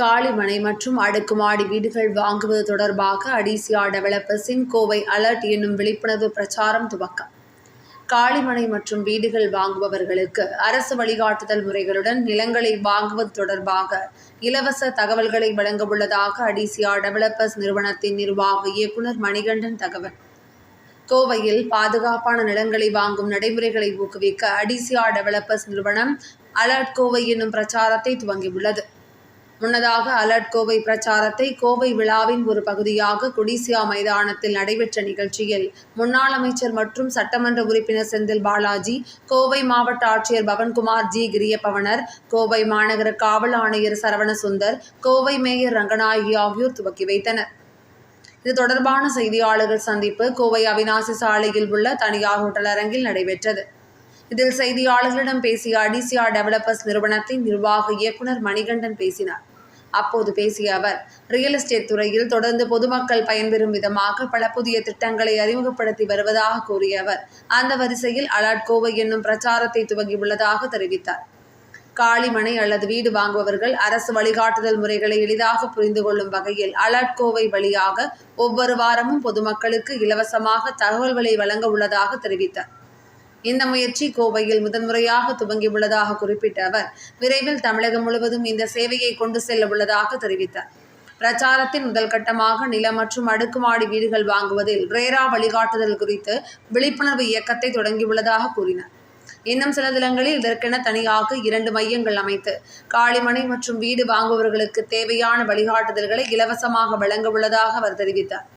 காலிமனை மற்றும் அடுக்குமாடி வீடுகள் வாங்குவது தொடர்பாக அடிசியா டெவலப்பர்ஸின் கோவை அலர்ட் என்னும் விழிப்புணர்வு பிரச்சாரம் துவக்கம். காலிமனை மற்றும் வீடுகள் வாங்குபவர்களுக்கு அரசு வழிகாட்டுதல் முறைகளுடன் நிலங்களை வாங்குவது தொடர்பாக இலவச தகவல்களை வழங்கவுள்ளதாக அடிசியா டெவலப்பர்ஸ் நிறுவனத்தின் நிர்வாக இயக்குநர் மணிகண்டன் தகவல். கோவையில் பாதுகாப்பான நிலங்களை வாங்கும் நடைமுறைகளை ஊக்குவிக்க அடிசியா டெவலப்பர்ஸ் நிறுவனம் அலர்ட் கோவை என்னும் பிரச்சாரத்தை துவங்கியுள்ளது. முன்னதாக அலர்ட் கோவை பிரச்சாரத்தை கோவை விழாவின் ஒரு பகுதியாக கொடிசியா மைதானத்தில் நடைபெற்ற நிகழ்ச்சியில் முன்னாள் அமைச்சர் மற்றும் சட்டமன்ற உறுப்பினர் செந்தில் பாலாஜி, கோவை மாவட்ட ஆட்சியர் பவன்குமார் ஜி கிரியப்பவனர், கோவை மாநகர காவல் ஆணையர் சரவணசுந்தர், கோவை மேயர் ரங்கநாயகி ஆகியோர் துவக்கி வைத்தனர். இது தொடர்பான செய்தியாளர்கள் சந்திப்பு கோவை அவிநாசி சாலையில் உள்ள தனியார் ஹோட்டல் அரங்கில் நடைபெற்றது. இதில் செய்தியாளர்களிடம் பேசிய அடிசியா டெவலப்பர்ஸ் நிறுவனத்தின் நிர்வாக இயக்குநர் மணிகண்டன் பேசினார். அப்போது பேசிய அவர், ரியல் எஸ்டேட் துறையில் தொடர்ந்து பொதுமக்கள் பயன்பெறும் விதமாக பல புதிய திட்டங்களை அறிமுகப்படுத்தி வருவதாக கூறிய அவர், அந்த வரிசையில் அலர்ட் கோவை என்னும் பிரச்சாரத்தை துவங்கியுள்ளதாக தெரிவித்தார். காலிமனை அல்லது வீடு வாங்குபவர்கள் அரசு வழிகாட்டுதல் முறைகளை எளிதாக புரிந்து கொள்ளும் வகையில் அலர்ட் கோவை வழியாக ஒவ்வொரு வாரமும் பொதுமக்களுக்கு இலவசமாக தகவல்களை வழங்க உள்ளதாக தெரிவித்தார். இந்த முயற்சி கோவையில் முதன்முறையாக துவங்கியுள்ளதாக குறிப்பிட்ட அவர், விரைவில் தமிழகம் முழுவதும் இந்த சேவையை கொண்டு செல்ல உள்ளதாக தெரிவித்தார். பிரச்சாரத்தின் முதல் கட்டமாக நிலம் மற்றும் அடுக்குமாடி வீடுகள் வாங்குவதில் ரேரா வழிகாட்டுதல் குறித்து விழிப்புணர்வு இயக்கத்தை தொடங்கியுள்ளதாக கூறினார். இன்னும் சில தினங்களில் இதற்கென தனியாக 2 மையங்கள் அமைத்து காலிமனை மற்றும் வீடு வாங்குபவர்களுக்கு தேவையான வழிகாட்டுதல்களை இலவசமாக வழங்க உள்ளதாக அவர் தெரிவித்தார்.